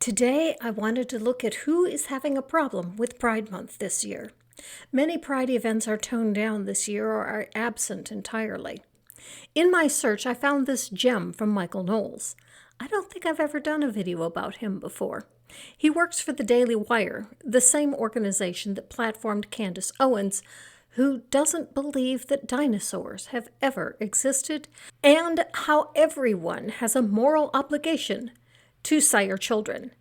Today, I wanted to look at who is having a problem with Pride Month this year. Many Pride events are toned down this year or are absent entirely. In my search, I found this gem from Michael Knowles. I don't think I've ever done a video about him before. He works for the Daily Wire, the same organization that platformed Candace Owens, who doesn't believe that dinosaurs have ever existed, and how everyone has a moral obligation to sire children.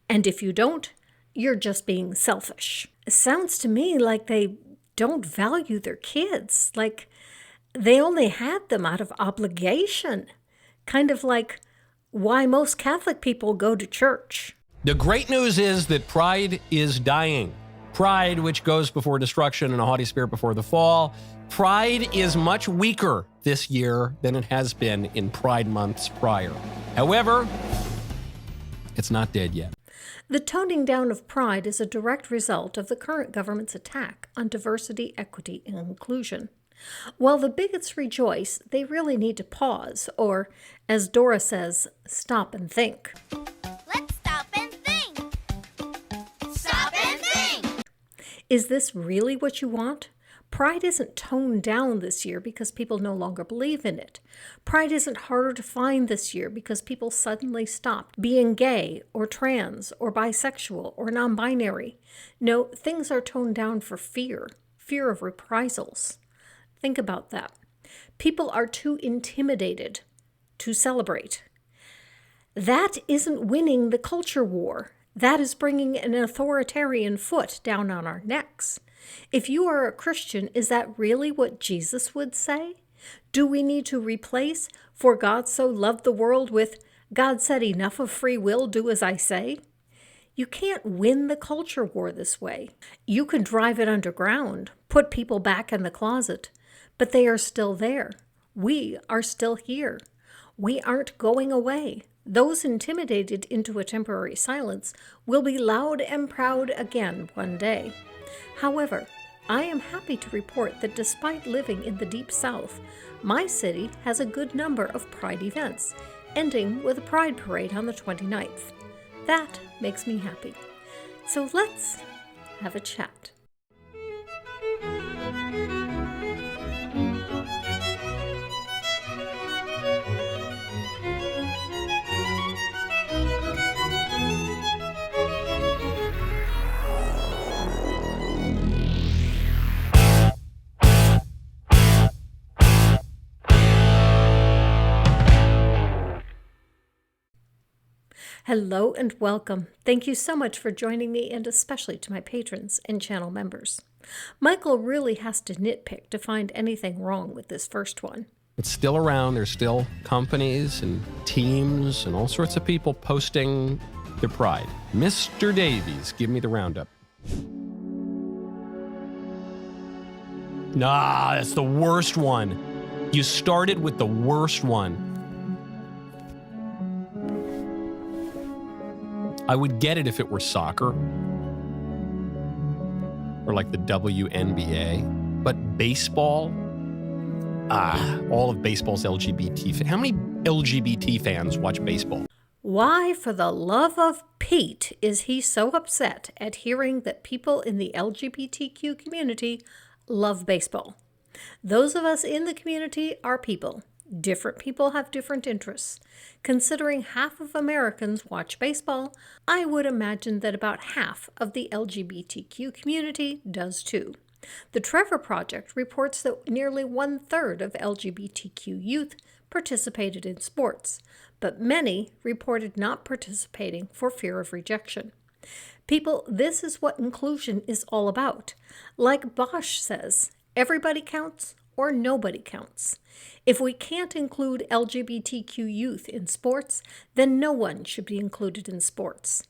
And if you don't, you're just being selfish. It sounds to me like they don't value their kids, like they only had them out of obligation. Kind of like why most Catholic people go to church. The great news is that pride is dying. Pride, which goes before destruction and a haughty spirit before the fall. Pride is much weaker this year than it has been in Pride months prior. However, it's not dead yet. The toning down of pride is a direct result of the current government's attack on diversity, equity, and inclusion. While the bigots rejoice, they really need to pause, or, as Dora says, stop and think. Let's stop and think. Stop and think. Is this really what you want? Pride isn't toned down this year because people no longer believe in it. Pride isn't harder to find this year because people suddenly stopped being gay or trans or bisexual or non-binary. No, things are toned down for fear of reprisals. Think about that. People are too intimidated to celebrate. That isn't winning the culture war. That is bringing an authoritarian foot down on our necks. If you are a Christian, is that really what Jesus would say? Do we need to replace "For God so loved the world" with "God said enough of free will, do as I say"? You can't win the culture war this way. You can drive it underground, put people back in the closet, but they are still there. We are still here. We aren't going away. Those intimidated into a temporary silence will be loud and proud again one day. However, I am happy to report that despite living in the Deep South, my city has a good number of Pride events, ending with a Pride Parade on the 29th. That makes me happy. So let's have a chat. Hello and welcome. Thank you so much for joining me, and especially to my patrons and channel members. Michael really has to nitpick to find anything wrong with this first one. It's still around. There's still companies and teams and all sorts of people posting their pride. Mr. Davies, give me the roundup. Nah, that's the worst one. You started with the worst one. I would get it if it were soccer or like the WNBA, but baseball, all of baseball's LGBT fans. How many LGBT fans watch baseball? Why, for the love of Pete, is he so upset at hearing that people in the LGBTQ community love baseball? Those of us in the community are people. Different people have different interests. Considering half of Americans watch baseball, I would imagine that about half of the LGBTQ community does too. The Trevor Project reports that nearly 1/3 of LGBTQ youth participated in sports, but many reported not participating for fear of rejection. People, this is what inclusion is all about. Like Bosch says, everybody counts or nobody counts. If we can't include LGBTQ youth in sports, then no one should be included in sports.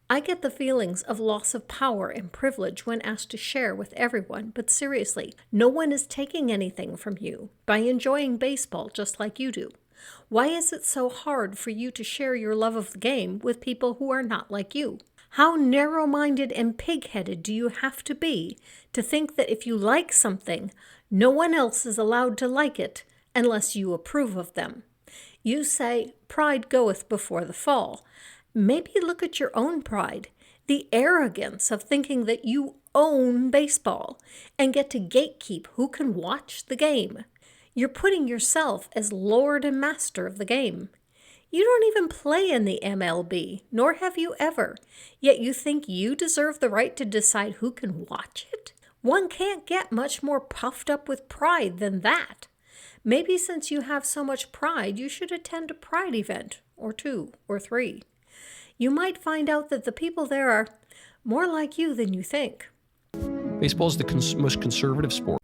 I get the feelings of loss of power and privilege when asked to share with everyone, but seriously, no one is taking anything from you by enjoying baseball just like you do. Why is it so hard for you to share your love of the game with people who are not like you? How narrow-minded and pig-headed do you have to be to think that if you like something, no one else is allowed to like it unless you approve of them? You say, pride goeth before the fall, Maybe look at your own pride, the arrogance of thinking that you own baseball and get to gatekeep who can watch the game. You're putting yourself as lord and master of the game. You don't even play in the MLB, nor have you ever, yet you think you deserve the right to decide who can watch it? One can't get much more puffed up with pride than that. Maybe since you have so much pride, you should attend a pride event, or 2 or 3. You might find out that the people there are more like you than you think. Baseball is the most conservative sport.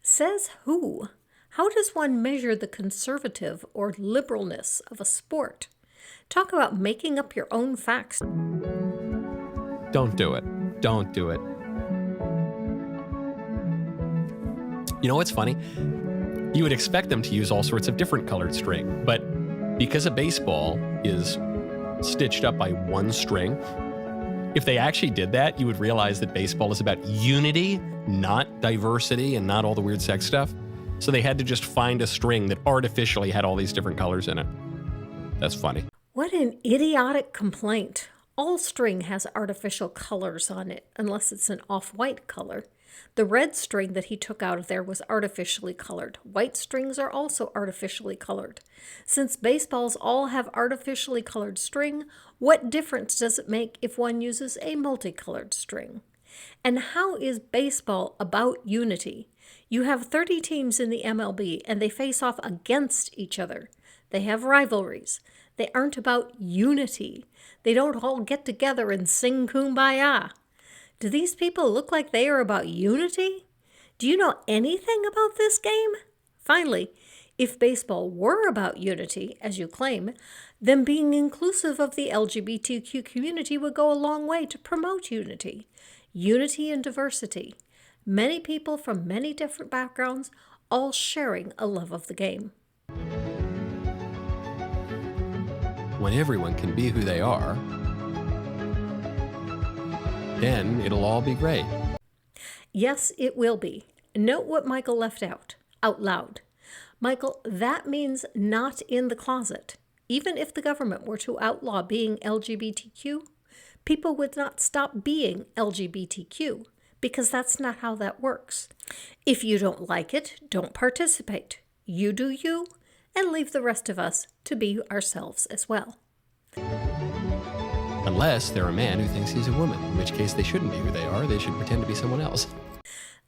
Says who? How does one measure the conservative or liberalness of a sport? Talk about making up your own facts. Don't do it. Don't do it. You know what's funny? You would expect them to use all sorts of different colored string, but because a baseball is stitched up by one string, if they actually did that, you would realize that baseball is about unity, not diversity and not all the weird sex stuff. So they had to just find a string that artificially had all these different colors in it. That's funny. What an idiotic complaint. All string has artificial colors on it, unless it's an off-white color. The red string that he took out of there was artificially colored. White strings are also artificially colored. Since baseballs all have artificially colored string, what difference does it make if one uses a multicolored string? And how is baseball about unity? You have 30 teams in the MLB, and they face off against each other. They have rivalries. They aren't about unity. They don't all get together and sing Kumbaya. Do these people look like they are about unity? Do you know anything about this game? Finally, if baseball were about unity, as you claim, then being inclusive of the LGBTQ community would go a long way to promote unity. Unity and diversity. Many people from many different backgrounds, all sharing a love of the game. When everyone can be who they are, then it'll all be great. Yes, it will be. Note what Michael left out loud. Michael, that means not in the closet. Even if the government were to outlaw being LGBTQ, people would not stop being LGBTQ, because that's not how that works. If you don't like it, don't participate. You do you, and leave the rest of us to be ourselves as well. Unless they're a man who thinks he's a woman, in which case they shouldn't be who they are. They should pretend to be someone else.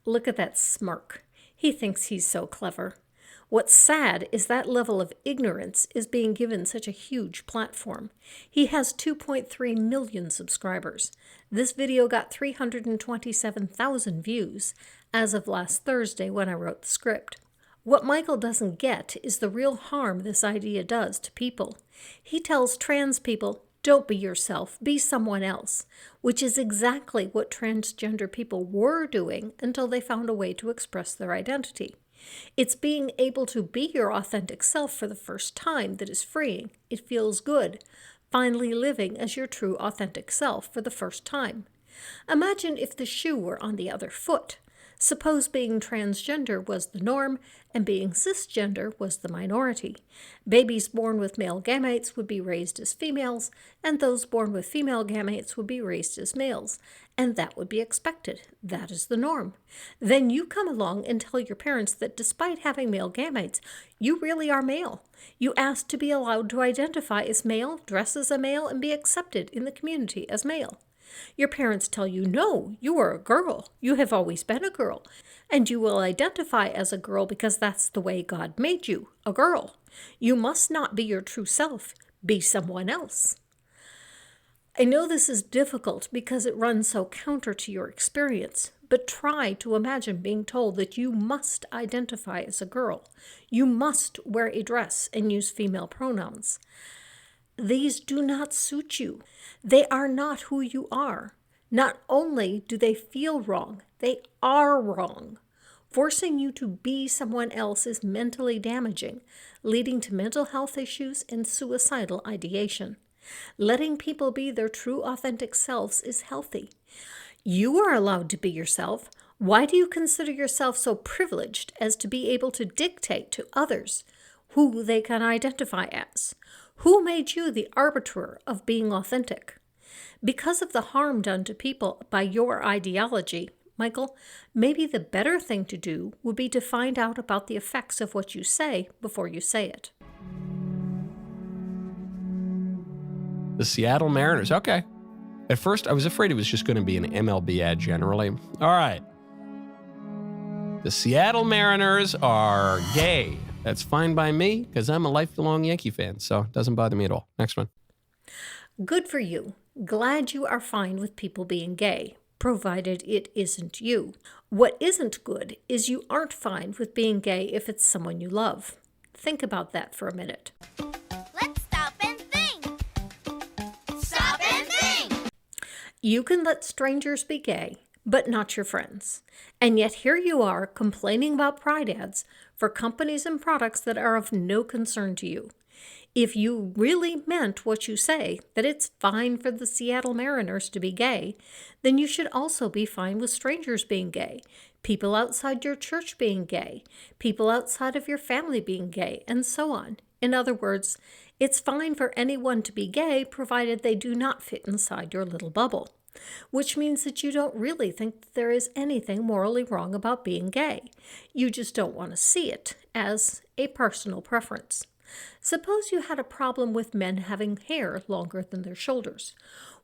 Look at that smirk. He thinks he's so clever. What's sad is that level of ignorance is being given such a huge platform. He has 2.3 million subscribers. This video got 327,000 views as of last Thursday when I wrote the script. What Michael doesn't get is the real harm this idea does to people. He tells trans people, don't be yourself, be someone else, which is exactly what transgender people were doing until they found a way to express their identity. It's being able to be your authentic self for the first time that is freeing. It feels good, finally living as your true authentic self for the first time. Imagine if the shoe were on the other foot. Suppose being transgender was the norm and being cisgender was the minority. Babies born with male gametes would be raised as females, and those born with female gametes would be raised as males. And that would be expected. That is the norm. Then you come along and tell your parents that despite having male gametes, you really are male. You ask to be allowed to identify as male, dress as a male, and be accepted in the community as male. Your parents tell you, no, you are a girl. You have always been a girl. And you will identify as a girl because that's the way God made you, a girl. You must not be your true self. Be someone else. I know this is difficult because it runs so counter to your experience, but try to imagine being told that you must identify as a girl. You must wear a dress and use female pronouns. These do not suit you. They are not who you are. Not only do they feel wrong, they are wrong. Forcing you to be someone else is mentally damaging, leading to mental health issues and suicidal ideation. Letting people be their true authentic selves is healthy. You are allowed to be yourself. Why do you consider yourself so privileged as to be able to dictate to others who they can identify as? Who made you the arbiter of being authentic? Because of the harm done to people by your ideology, Michael, maybe the better thing to do would be to find out about the effects of what you say before you say it. The Seattle Mariners. Okay. At first, I was afraid it was just going to be an MLB ad generally. All right. The Seattle Mariners are gay. That's fine by me because I'm a lifelong Yankee fan, so it doesn't bother me at all. Next one. Good for you. Glad you are fine with people being gay, provided it isn't you. What isn't good is you aren't fine with being gay if it's someone you love. Think about that for a minute. Let's stop and think. Stop and think. You can let strangers be gay, but not your friends. And yet here you are complaining about pride ads for companies and products that are of no concern to you. If you really meant what you say, that it's fine for the Seattle Mariners to be gay, then you should also be fine with strangers being gay, people outside your church being gay, people outside of your family being gay, and so on. In other words, it's fine for anyone to be gay provided they do not fit inside your little bubble, which means that you don't really think that there is anything morally wrong about being gay. You just don't want to see it as a personal preference. Suppose you had a problem with men having hair longer than their shoulders.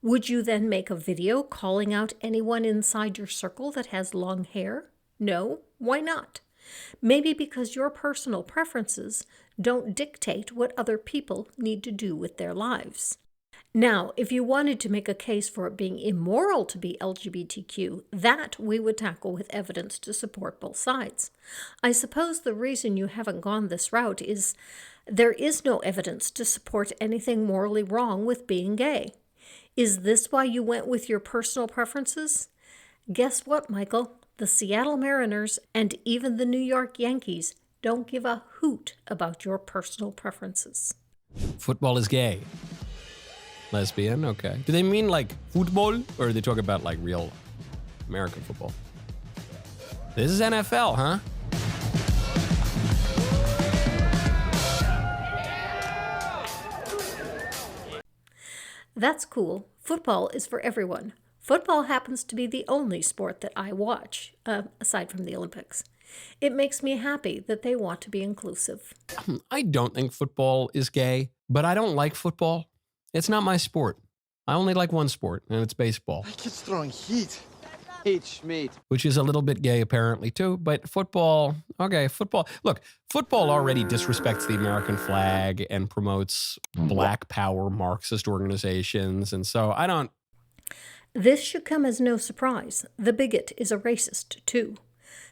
Would you then make a video calling out anyone inside your circle that has long hair? No, why not? Maybe because your personal preferences don't dictate what other people need to do with their lives. Now, if you wanted to make a case for it being immoral to be LGBTQ, that we would tackle with evidence to support both sides. I suppose the reason you haven't gone this route is there is no evidence to support anything morally wrong with being gay. Is this why you went with your personal preferences? Guess what, Michael? The Seattle Mariners and even the New York Yankees don't give a hoot about your personal preferences. Football is gay. Lesbian, okay. Do they mean like football or do they talk about like real American football? This is NFL, huh? That's cool. Football is for everyone. Football happens to be the only sport that I watch, aside from the Olympics. It makes me happy that they want to be inclusive. I don't think football is gay, but I don't like football. It's not my sport. I only like one sport, and it's baseball. My kid's throwing heat. Heat, Schmied. Which is a little bit gay apparently too, but football, okay, football. Look, football already disrespects the American flag and promotes black power Marxist organizations, and so I don't. This should come as no surprise. The bigot is a racist, too.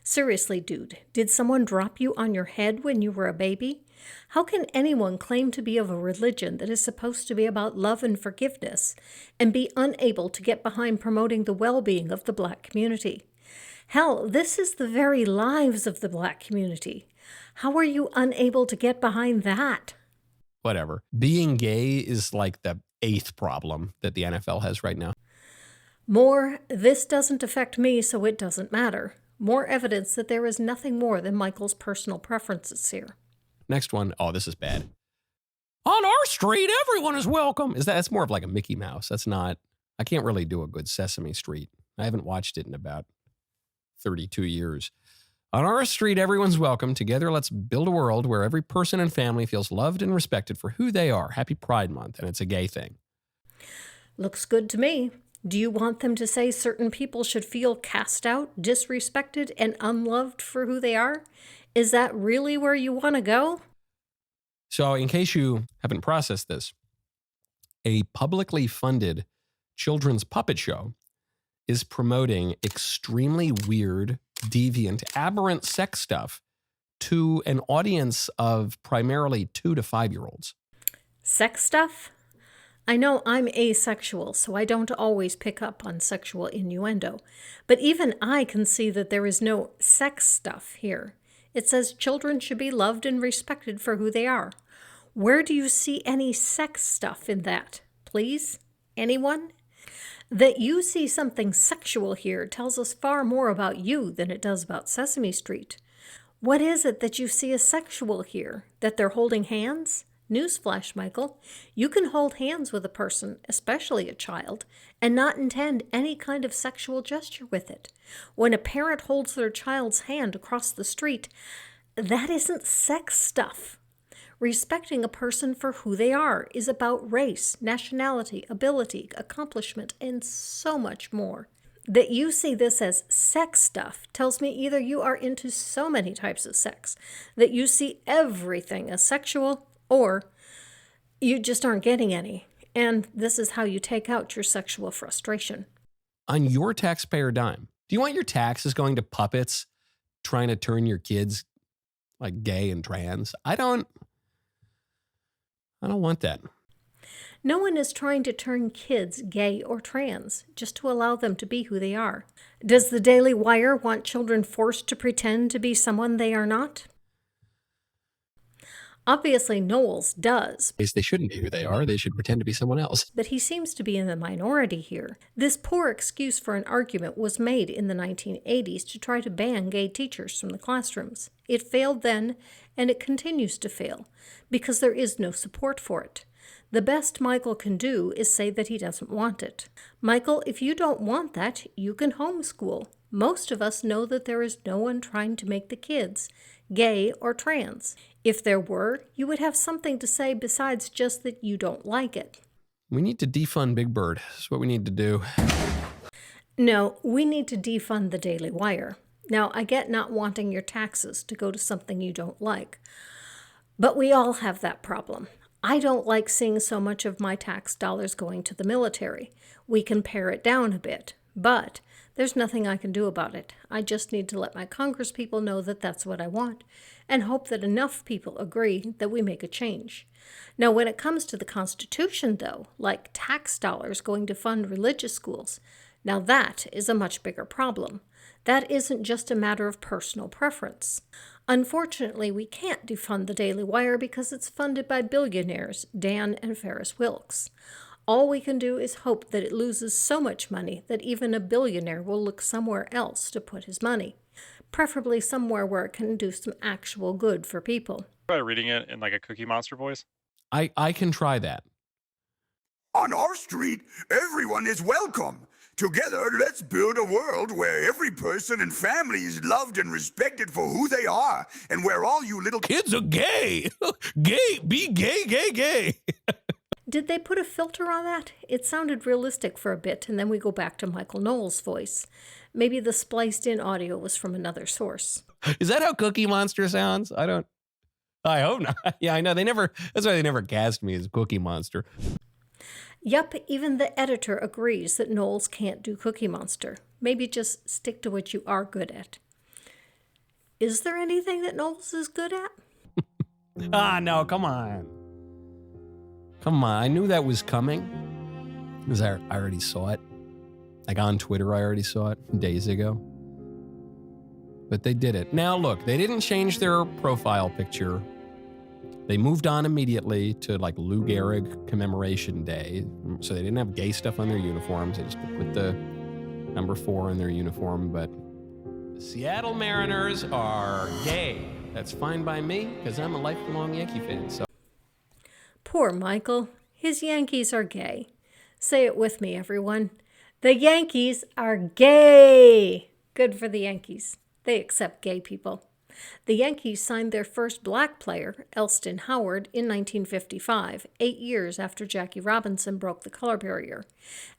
Seriously, dude, did someone drop you on your head when you were a baby? How can anyone claim to be of a religion that is supposed to be about love and forgiveness and be unable to get behind promoting the well-being of the black community? Hell, this is the very lives of the black community. How are you unable to get behind that? Whatever. Being gay is like the 8th problem that the NFL has right now. More, this doesn't affect me, so it doesn't matter. More evidence that there is nothing more than Michael's personal preferences here. Next one. Oh, this is bad. On our street, everyone is welcome. That's more of like a Mickey Mouse. That's not, I can't really do a good Sesame Street. I haven't watched it in about 32 years. On our street, everyone's welcome. Together, let's build a world where every person and family feels loved and respected for who they are. Happy Pride Month, and it's a gay thing. Looks good to me. Do you want them to say certain people should feel cast out, disrespected, and unloved for who they are? Is that really where you want to go? So in case you haven't processed this, a publicly funded children's puppet show is promoting extremely weird, deviant, aberrant sex stuff to an audience of primarily 2 to 5-year-olds. Sex stuff? I know I'm asexual, so I don't always pick up on sexual innuendo, but even I can see that there is no sex stuff here. It says children should be loved and respected for who they are. Where do you see any sex stuff in that? Please? Anyone? That you see something sexual here tells us far more about you than it does about Sesame Street. What is it that you see as sexual here? That they're holding hands? Newsflash, Michael, you can hold hands with a person, especially a child, and not intend any kind of sexual gesture with it. When a parent holds their child's hand across the street, that isn't sex stuff. Respecting a person for who they are is about race, nationality, ability, accomplishment, and so much more. That you see this as sex stuff tells me either you are into so many types of sex that you see everything as sexual, or you just aren't getting any. And this is how you take out your sexual frustration. On your taxpayer dime, do you want your taxes going to puppets trying to turn your kids like gay and trans? I don't want that. No one is trying to turn kids gay or trans, just to allow them to be who they are. Does the Daily Wire want children forced to pretend to be someone they are not? Obviously, Knowles does. They shouldn't be who they are. They should pretend to be someone else. But he seems to be in the minority here. This poor excuse for an argument was made in the 1980s to try to ban gay teachers from the classrooms. It failed then, and it continues to fail, because there is no support for it. The best Michael can do is say that he doesn't want it. Michael, if you don't want that, you can homeschool. Most of us know that there is no one trying to make the kids gay or trans. If there were, you would have something to say besides just that you don't like it. We need to defund Big Bird. That's what we need to do. No, we need to defund the Daily Wire. Now, I get not wanting your taxes to go to something you don't like, but we all have that problem. I don't like seeing so much of my tax dollars going to the military. We can pare it down a bit, but there's nothing I can do about it. I just need to let my congresspeople know that that's what I want, and hope that enough people agree that we make a change. Now, when it comes to the Constitution, though, like tax dollars going to fund religious schools, now that is a much bigger problem. That isn't just a matter of personal preference. Unfortunately, we can't defund the Daily Wire because it's funded by billionaires, Dan and Ferris Wilks. All we can do is hope that it loses so much money that even a billionaire will look somewhere else to put his money, preferably somewhere where it can do some actual good for people. Try reading it in like a Cookie Monster voice. I can try that. On our street, everyone is welcome. Together, let's build a world where every person and family is loved and respected for who they are, and where all you little Kids are gay. Gay. Be gay, gay, gay. Did they put a filter on that? It sounded realistic for a bit, and then we go back to Michael Knowles' voice. Maybe the spliced-in audio was from another source. Is that how Cookie Monster sounds? I hope not. Yeah, I know. That's why they never cast me as Cookie Monster. Yup, even the editor agrees that Knowles can't do Cookie Monster. Maybe just stick to what you are good at. Is there anything that Knowles is good at? No, come on. Come on. I knew that was coming because I already saw it. Like on Twitter, I already saw it days ago. But they did it. Now, look, they didn't change their profile picture. They moved on immediately to like Lou Gehrig Commemoration Day. So they didn't have gay stuff on their uniforms. They just put the number 4 in their uniform. But the Seattle Mariners are gay. That's fine by me because I'm a lifelong Yankee fan. So Poor Michael. His Yankees are gay. Say it with me, everyone. The Yankees are gay. Good for the Yankees. They accept gay people. The Yankees signed their first black player, Elston Howard, in 1955, 8 years after Jackie Robinson broke the color barrier.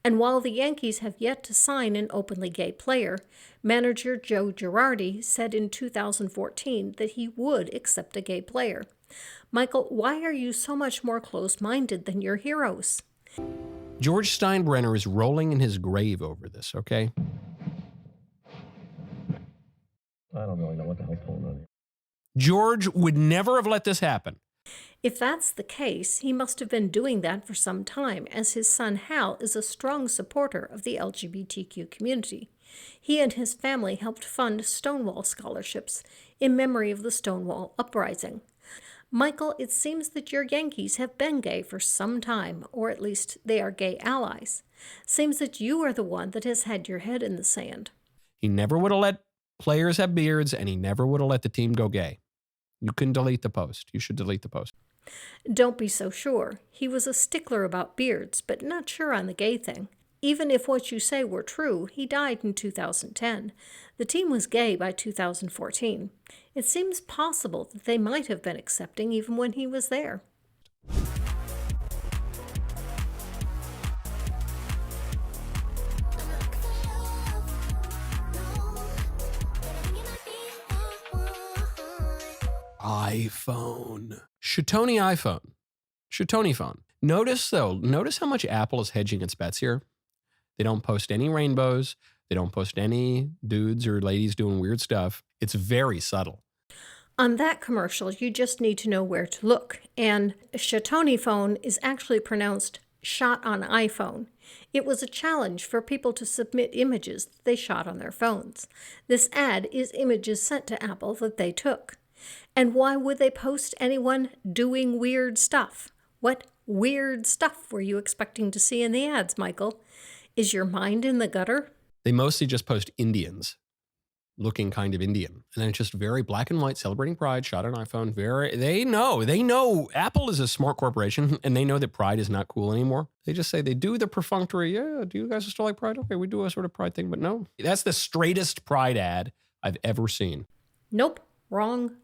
And while the Yankees have yet to sign an openly gay player, manager Joe Girardi said in 2014 that he would accept a gay player. Michael, why are you so much more close-minded than your heroes? George Steinbrenner is rolling in his grave over this, okay? I don't really know what the hell's going on here. George would never have let this happen. If that's the case, he must have been doing that for some time, as his son Hal is a strong supporter of the LGBTQ community. He and his family helped fund Stonewall scholarships in memory of the Stonewall Uprising. Michael, it seems that your Yankees have been gay for some time, or at least they are gay allies. Seems that you are the one that has had your head in the sand. He never would have let players have beards, and he never would have let the team go gay. You can delete the post. You should delete the post. Don't be so sure. He was a stickler about beards, but not sure on the gay thing. Even if what you say were true, he died in 2010. The team was gay by 2014. It seems possible that they might have been accepting even when he was there. iPhone. Shitoni iPhone. Shitoni phone. Notice how much Apple is hedging its bets here. They don't post any rainbows. They don't post any dudes or ladies doing weird stuff. It's very subtle. On that commercial, you just need to know where to look. And Shitoni phone is actually pronounced shot on iPhone. It was a challenge for people to submit images that they shot on their phones. This ad is images sent to Apple that they took. And why would they post anyone doing weird stuff? What weird stuff were you expecting to see in the ads, Michael? Is your mind in the gutter? They mostly just post Indians looking kind of Indian. And then it's just very black and white, celebrating Pride, shot on iPhone. They know Apple is a smart corporation and they know that Pride is not cool anymore. They just say they do the perfunctory, yeah, do you guys still like Pride? Okay, we do a sort of Pride thing, but no. That's the straightest Pride ad I've ever seen. Nope, wrong.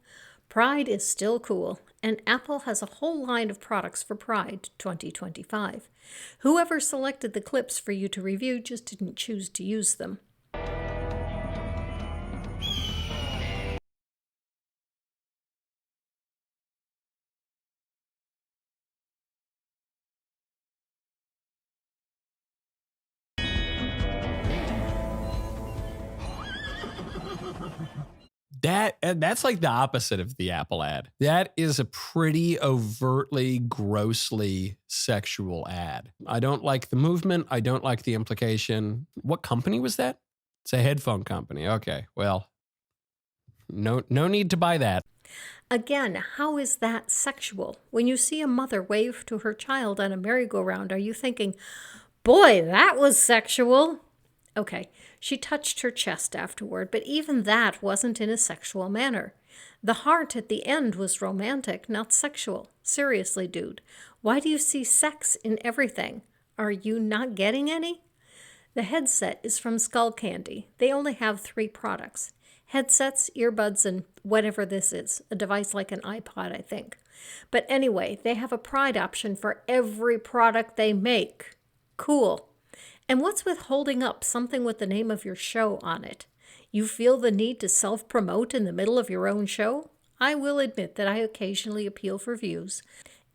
Pride is still cool, and Apple has a whole line of products for Pride 2025. Whoever selected the clips for you to review just didn't choose to use them. That's like the opposite of the Apple ad. That is a pretty overtly, grossly sexual ad. I don't like the movement. I don't like the implication. What company was that? It's a headphone company. Okay, well, no need to buy that. Again, how is that sexual? When you see a mother wave to her child on a merry-go-round, are you thinking, boy, that was sexual? Okay, she touched her chest afterward, but even that wasn't in a sexual manner. The heart at the end was romantic, not sexual. Seriously, dude, why do you see sex in everything? Are you not getting any? The headset is from Skullcandy. They only have 3 products. Headsets, earbuds, and whatever this is. A device like an iPod, I think. But anyway, they have a Pride option for every product they make. Cool. And what's with holding up something with the name of your show on it? You feel the need to self-promote in the middle of your own show? I will admit that I occasionally appeal for views.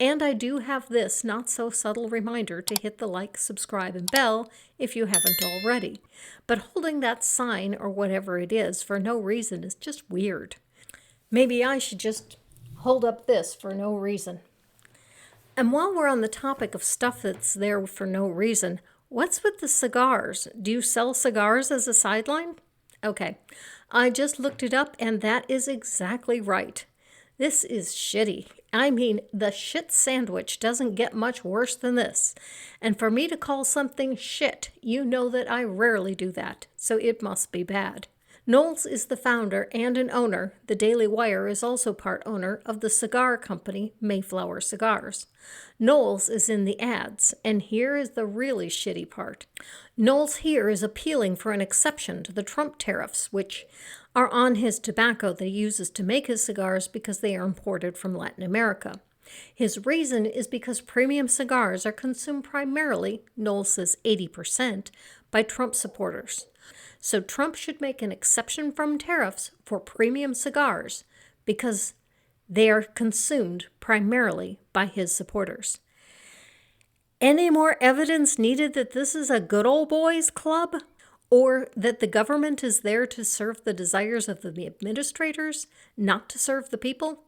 And I do have this not-so-subtle reminder to hit the like, subscribe, and bell if you haven't already. But holding that sign or whatever it is for no reason is just weird. Maybe I should just hold up this for no reason. And while we're on the topic of stuff that's there for no reason, what's with the cigars? Do you sell cigars as a sideline? Okay, I just looked it up and that is exactly right. This is shitty. I mean, the shit sandwich doesn't get much worse than this. And for me to call something shit, you know that I rarely do that, so it must be bad. Knowles is the founder and an owner. The Daily Wire is also part owner of the cigar company Mayflower Cigars. Knowles is in the ads, and here is the really shitty part. Knowles here is appealing for an exception to the Trump tariffs, which are on his tobacco that he uses to make his cigars because they are imported from Latin America. His reason is because premium cigars are consumed primarily, Knowles says 80%, by Trump supporters. So Trump should make an exception from tariffs for premium cigars because they are consumed primarily by his supporters. Any more evidence needed that this is a good old boys club? Or that the government is there to serve the desires of the administrators, not to serve the people?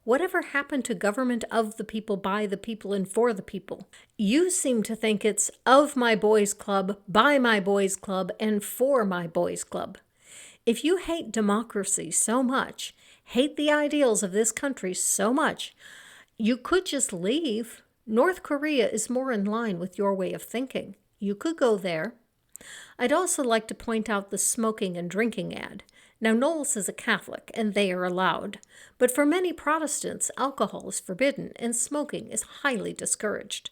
Whatever happened to government of the people, by the people, and for the people? You seem to think it's of my boys club, by my boys club, and for my boys club. If you hate democracy so much, hate the ideals of this country so much, you could just leave. North Korea is more in line with your way of thinking. You could go there. I'd also like to point out the smoking and drinking ad. Now, Knowles is a Catholic, and they are allowed. But for many Protestants, alcohol is forbidden, and smoking is highly discouraged.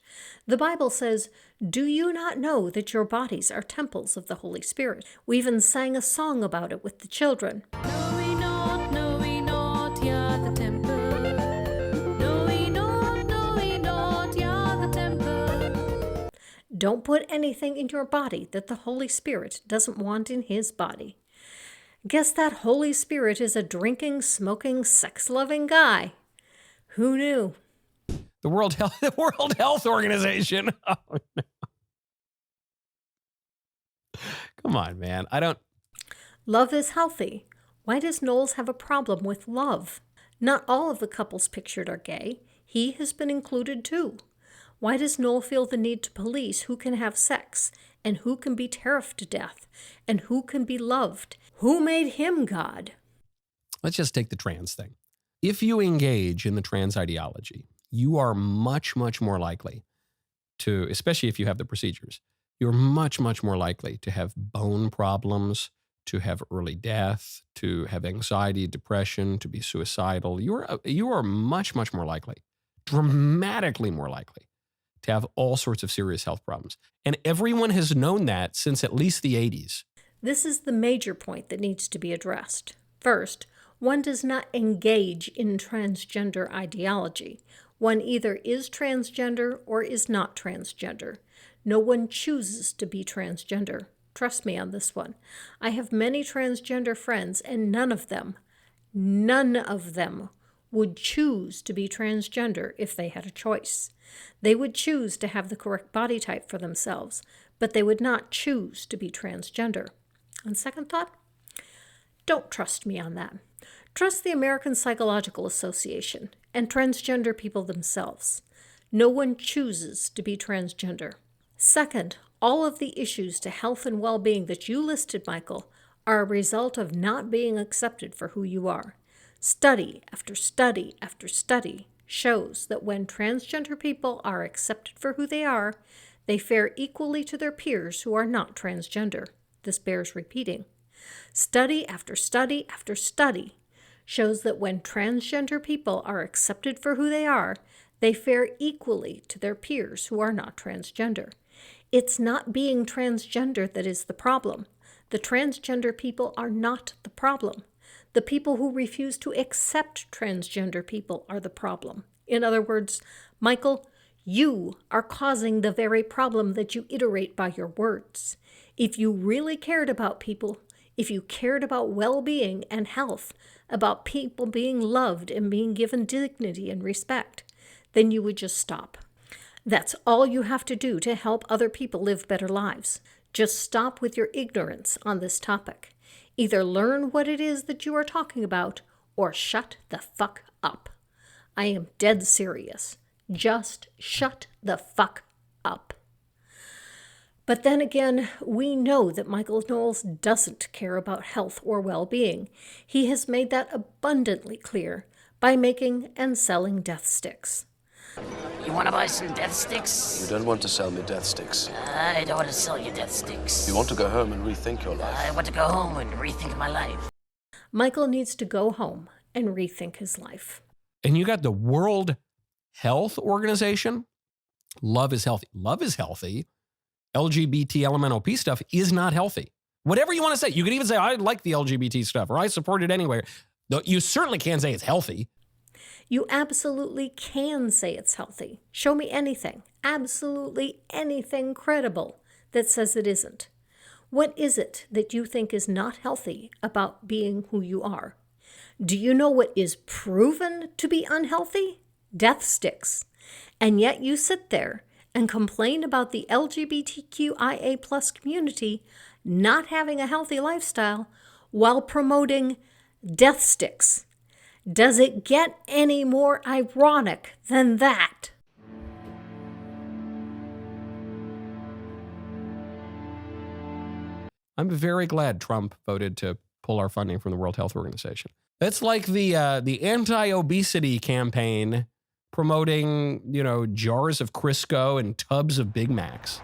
The Bible says, "Do you not know that your bodies are temples of the Holy Spirit?" We even sang a song about it with the children. Know we not, you're the temple. Know we not, you're the temple. Don't put anything in your body that the Holy Spirit doesn't want in his body. Guess that Holy Spirit is a drinking, smoking, sex-loving guy. Who knew? The World Health Organization. Oh, no. Come on, man. Love is healthy. Why does Knowles have a problem with love? Not all of the couples pictured are gay. He has been included too. Why does Knowles feel the need to police who can have sex, and who can be tariffed to death, and who can be loved? Who made him God? Let's just take the trans thing. If you engage in the trans ideology, you are much, much more likely to, especially if you have the procedures, you're much, much more likely to have bone problems, to have early death, to have anxiety, depression, to be suicidal. You are much, much more likely, dramatically more likely, to have all sorts of serious health problems. And everyone has known that since at least the 80s. This is the major point that needs to be addressed. First, one does not engage in transgender ideology. One either is transgender or is not transgender. No one chooses to be transgender. Trust me on this one. I have many transgender friends, and none of them would choose to be transgender if they had a choice. They would choose to have the correct body type for themselves, but they would not choose to be transgender. On second thought, don't trust me on that. Trust the American Psychological Association and transgender people themselves. No one chooses to be transgender. Second, all of the issues to health and well-being that you listed, Michael, are a result of not being accepted for who you are. Study after study after study shows that when transgender people are accepted for who they are, they fare equally to their peers who are not transgender. This bears repeating. Study after study after study shows that when transgender people are accepted for who they are, they fare equally to their peers who are not transgender. It's not being transgender that is the problem. The transgender people are not the problem. The people who refuse to accept transgender people are the problem. In other words, Michael, you are causing the very problem that you iterate by your words. If you really cared about people, if you cared about well-being and health, about people being loved and being given dignity and respect, then you would just stop. That's all you have to do to help other people live better lives. Just stop with your ignorance on this topic. Either learn what it is that you are talking about, or shut the fuck up. I am dead serious. Just shut the fuck up. But then again, we know that Michael Knowles doesn't care about health or well-being. He has made that abundantly clear by making and selling death sticks. You want to buy some death sticks? You don't want to sell me death sticks. I don't want to sell you death sticks. You want to go home and rethink your life. I want to go home and rethink my life. Michael needs to go home and rethink his life. And you got the World Health Organization. Love is healthy. Love is healthy. LGBT LMNOP stuff is not healthy. Whatever you want to say. You could even say, I like the LGBT stuff, or I support it anyway. You certainly can't say it's healthy. You absolutely can say it's healthy. Show me anything, absolutely anything credible that says it isn't. What is it that you think is not healthy about being who you are? Do you know what is proven to be unhealthy? Death sticks. And yet you sit there and complain about the LGBTQIA+ community not having a healthy lifestyle while promoting death sticks. Does it get any more ironic than that? I'm very glad Trump voted to pull our funding from the World Health Organization. It's like the anti-obesity campaign promoting, jars of Crisco and tubs of Big Macs.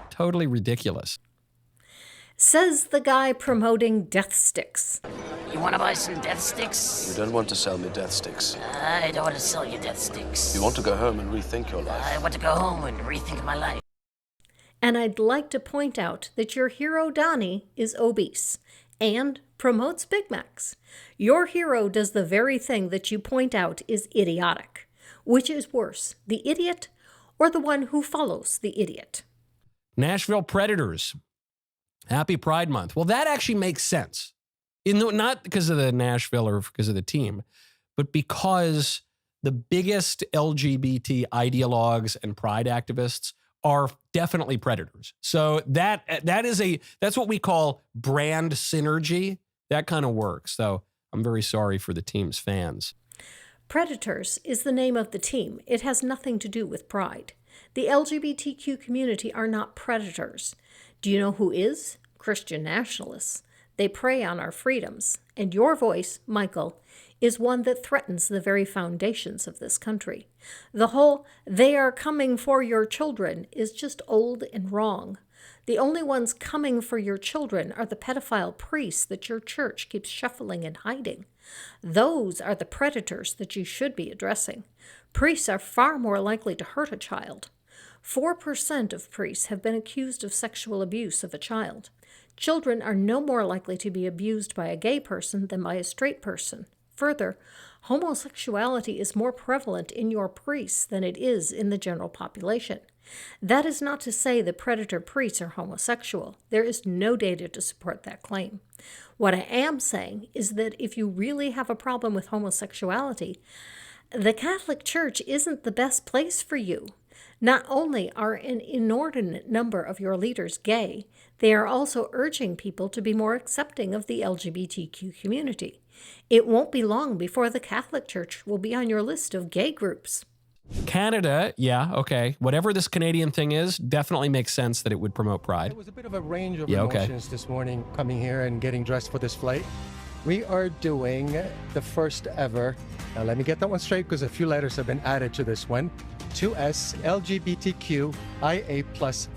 Totally ridiculous. Says the guy promoting death sticks. You want to buy some death sticks? You don't want to sell me death sticks. I don't want to sell you death sticks. You want to go home and rethink your life. I want to go home and rethink my life. And I'd like to point out that your hero Donnie is obese and promotes Big Macs. Your hero does the very thing that you point out is idiotic. Which is worse, the idiot or the one who follows the idiot? Nashville Predators. Happy Pride Month. Well, that actually makes sense. Not because of the Nashville or because of the team, but because the biggest LGBT ideologues and pride activists are definitely predators. So that's what we call brand synergy. That kind of works. So I'm very sorry for the team's fans. Predators is the name of the team. It has nothing to do with pride. The LGBTQ community are not predators. Do you know who is? Christian nationalists. They prey on our freedoms. And your voice, Michael, is one that threatens the very foundations of this country. The whole "they are coming for your children" is just old and wrong. The only ones coming for your children are the pedophile priests that your church keeps shuffling and hiding. Those are the predators that you should be addressing. Priests are far more likely to hurt a child. 4% of priests have been accused of sexual abuse of a child. Children are no more likely to be abused by a gay person than by a straight person. Further, homosexuality is more prevalent in your priests than it is in the general population. That is not to say that predator priests are homosexual. There is no data to support that claim. What I am saying is that if you really have a problem with homosexuality, the Catholic Church isn't the best place for you. Not only are an inordinate number of your leaders gay, they are also urging people to be more accepting of the LGBTQ community. It won't be long before the Catholic Church will be on your list of gay groups. Canada, yeah, okay. Whatever this Canadian thing is, definitely makes sense that it would promote pride. It was a bit of a range of emotions this morning coming here and getting dressed for this flight. We are doing the first ever, now let me get that one straight because a few letters have been added to this one, 2S LGBTQIA+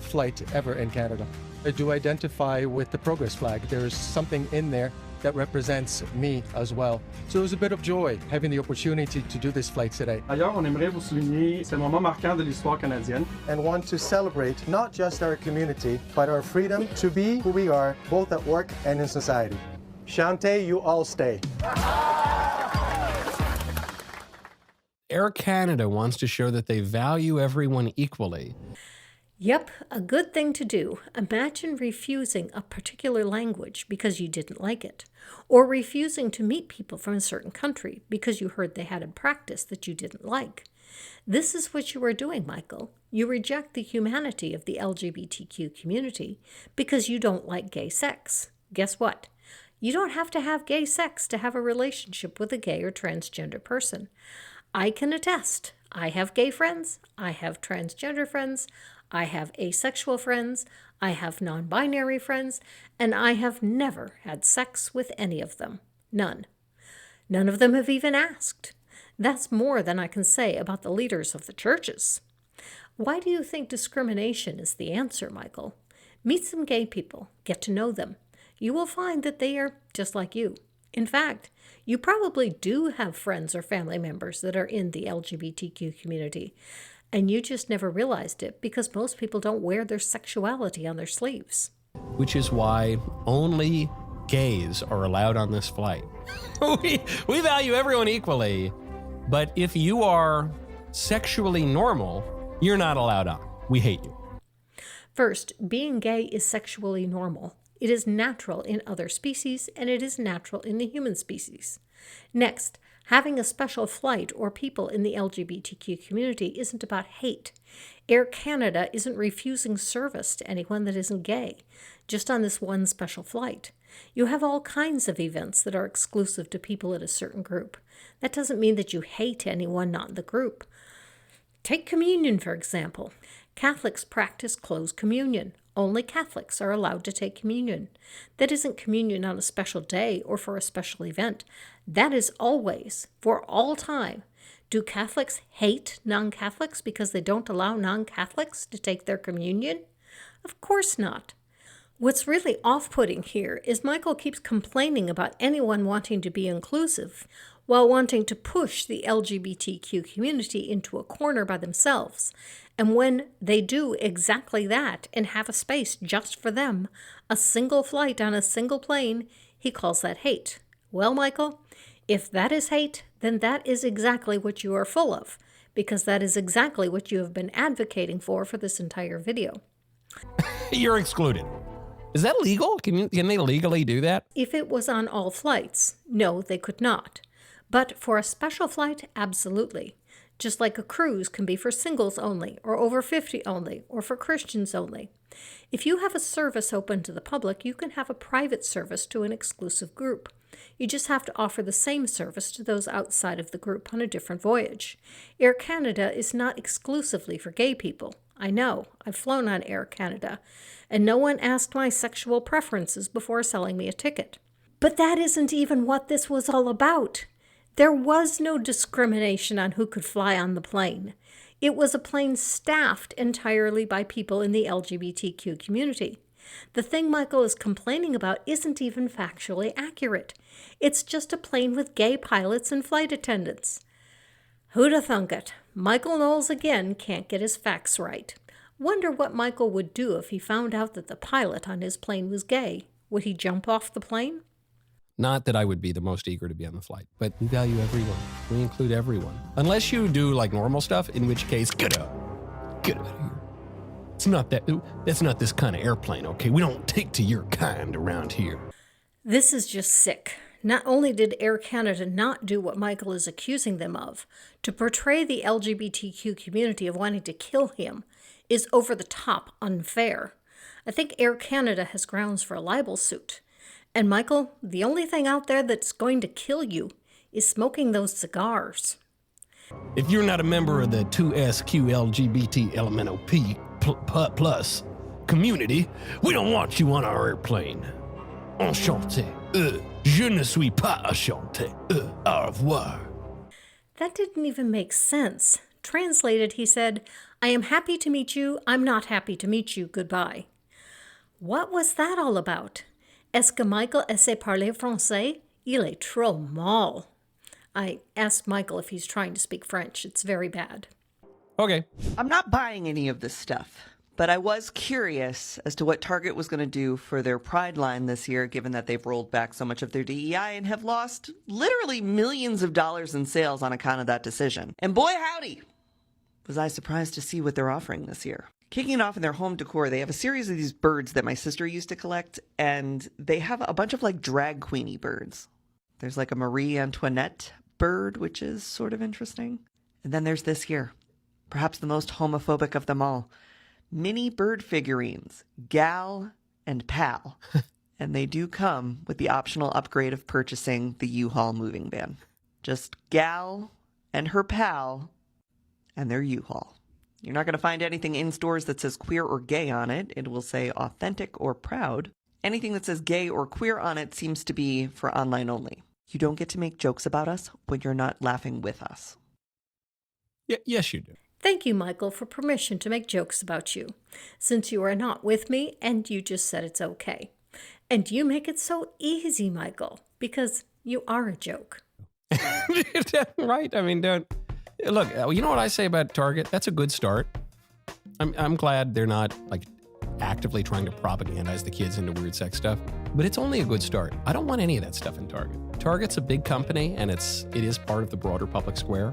flight ever in Canada. I do identify with the progress flag. There's something in there that represents me as well. So it was a bit of joy having the opportunity to do this flight today. D'ailleurs, on aimerait vous souligner ces moments marquants de l'histoire canadienne. And want to celebrate not just our community, but our freedom to be who we are, both at work and in society. Shante, you all stay. Air Canada wants to show that they value everyone equally. Yep, a good thing to do. Imagine refusing a particular language because you didn't like it, or refusing to meet people from a certain country because you heard they had a practice that you didn't like. This is what you are doing, Michael. You reject the humanity of the LGBTQ community because you don't like gay sex. Guess what? You don't have to have gay sex to have a relationship with a gay or transgender person. I can attest. I have gay friends. I have transgender friends. I have asexual friends, I have non-binary friends, and I have never had sex with any of them. None. None of them have even asked. That's more than I can say about the leaders of the churches. Why do you think discrimination is the answer, Michael? Meet some gay people, get to know them. You will find that they are just like you. In fact, you probably do have friends or family members that are in the LGBTQ community. And you just never realized it because most people don't wear their sexuality on their sleeves. Which is why only gays are allowed on this flight. we value everyone equally, but if you are sexually normal, you're not allowed on. We hate you. First, being gay is sexually normal. It is natural in other species, and it is natural in the human species. Next, having a special flight or people in the LGBTQ community isn't about hate. Air Canada isn't refusing service to anyone that isn't gay, just on this one special flight. You have all kinds of events that are exclusive to people in a certain group. That doesn't mean that you hate anyone not in the group. Take communion, for example. Catholics practice closed communion. Only Catholics are allowed to take communion. That isn't communion on a special day or for a special event. That is always, for all time. Do Catholics hate non-Catholics because they don't allow non-Catholics to take their communion? Of course not. What's really off-putting here is Michael keeps complaining about anyone wanting to be inclusive while wanting to push the LGBTQ community into a corner by themselves. And when they do exactly that and have a space just for them, a single flight on a single plane, he calls that hate. Well, Michael, if that is hate, then that is exactly what you are full of, because that is exactly what you have been advocating for this entire video. You're excluded. Is that legal? Can they legally do that? If it was on all flights, no, they could not. But for a special flight, absolutely. Just like a cruise can be for singles only, or over 50 only, or for Christians only. If you have a service open to the public, you can have a private service to an exclusive group. You just have to offer the same service to those outside of the group on a different voyage. Air Canada is not exclusively for gay people. I know, I've flown on Air Canada, and no one asked my sexual preferences before selling me a ticket. But that isn't even what this was all about. There was no discrimination on who could fly on the plane. It was a plane staffed entirely by people in the LGBTQ community. The thing Michael is complaining about isn't even factually accurate. It's just a plane with gay pilots and flight attendants. Who'da thunk it? Michael Knowles again can't get his facts right. Wonder what Michael would do if he found out that the pilot on his plane was gay. Would he jump off the plane? Not that I would be the most eager to be on the flight, but we value everyone. We include everyone. Unless you do like normal stuff, in which case, get out. Get out of here. That's not this kind of airplane, okay? We don't take to your kind around here. This is just sick. Not only did Air Canada not do what Michael is accusing them of, to portray the LGBTQ community of wanting to kill him is over the top unfair. I think Air Canada has grounds for a libel suit. And Michael, the only thing out there that's going to kill you is smoking those cigars. If you're not a member of the 2SQLGBTLMNOP plus community, we don't want you on our airplane. Enchanté. Je ne suis pas enchanté. Au revoir. That didn't even make sense. Translated, he said, I am happy to meet you. I'm not happy to meet you. Goodbye. What was that all about? Est-ce que Michael essaie parler français? Il est trop mal. I asked Michael if he's trying to speak French. It's very bad. Okay. I'm not buying any of this stuff, but I was curious as to what Target was going to do for their Pride line this year, given that they've rolled back so much of their DEI and have lost literally millions of dollars in sales on account of that decision. And boy, howdy, was I surprised to see what they're offering this year. Kicking off in their home decor, they have a series of these birds that my sister used to collect, and they have a bunch of like drag queeny birds. There's like a Marie Antoinette bird, which is sort of interesting. And then there's this here, perhaps the most homophobic of them all. Mini bird figurines, Gal and Pal. And they do come with the optional upgrade of purchasing the U-Haul moving van. Just Gal and her pal and their U-Haul. You're not going to find anything in stores that says queer or gay on it. It will say authentic or proud. Anything that says gay or queer on it seems to be for online only. You don't get to make jokes about us when you're not laughing with us. Yes, you do. Thank you, Michael, for permission to make jokes about you, since you are not with me and you just said it's okay. And you make it so easy, Michael, because you are a joke. Right? I mean, don't... Look, you know what I say about Target? That's a good start. I'm glad they're not like actively trying to propagandize the kids into weird sex stuff, but it's only a good start. I don't want any of that stuff in Target. Target's a big company and it is part of the broader public square.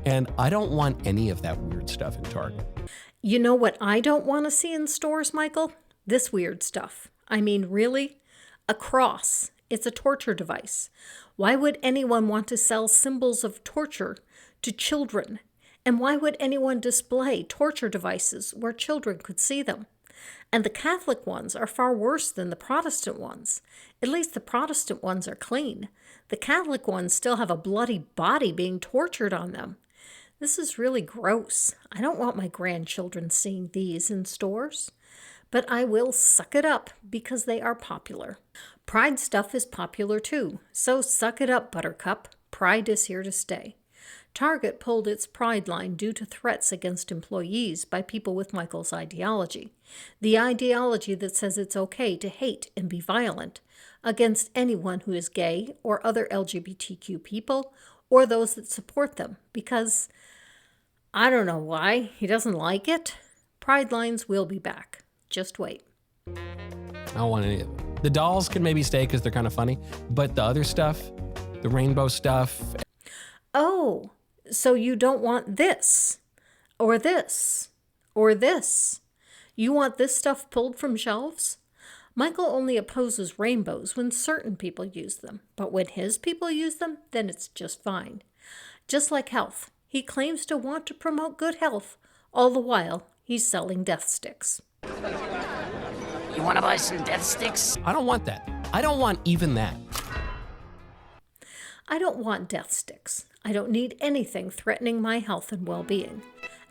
And I don't want any of that weird stuff in Target. You know what I don't want to see in stores, Michael? This weird stuff. I mean, really? A cross. It's a torture device. Why would anyone want to sell symbols of torture to children? And why would anyone display torture devices where children could see them? And the Catholic ones are far worse than the Protestant ones. At least the Protestant ones are clean. The Catholic ones still have a bloody body being tortured on them. This is really gross. I don't want my grandchildren seeing these in stores. But I will suck it up because they are popular. Pride stuff is popular too. So suck it up, Buttercup. Pride is here to stay. Target pulled its Pride line due to threats against employees by people with Michael's ideology. The ideology that says it's okay to hate and be violent against anyone who is gay or other LGBTQ people or those that support them, because I don't know why he doesn't like it. Pride lines will be back. Just wait. I don't want any of them. The dolls can maybe stay because they're kind of funny, but the other stuff, the rainbow stuff. Oh, so you don't want this, or this, or this. You want this stuff pulled from shelves? Michael only opposes rainbows when certain people use them, but when his people use them, then it's just fine. Just like health, he claims to want to promote good health, all the while he's selling death sticks. You want to buy some death sticks? I don't want that. I don't want even that. I don't want death sticks. I don't need anything threatening my health and well-being.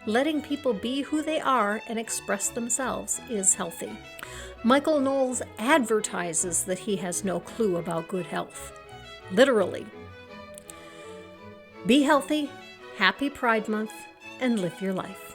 Letting people be who they are and express themselves is healthy. Michael Knowles advertises that he has no clue about good health. Literally. Be healthy, happy Pride Month, and live your life.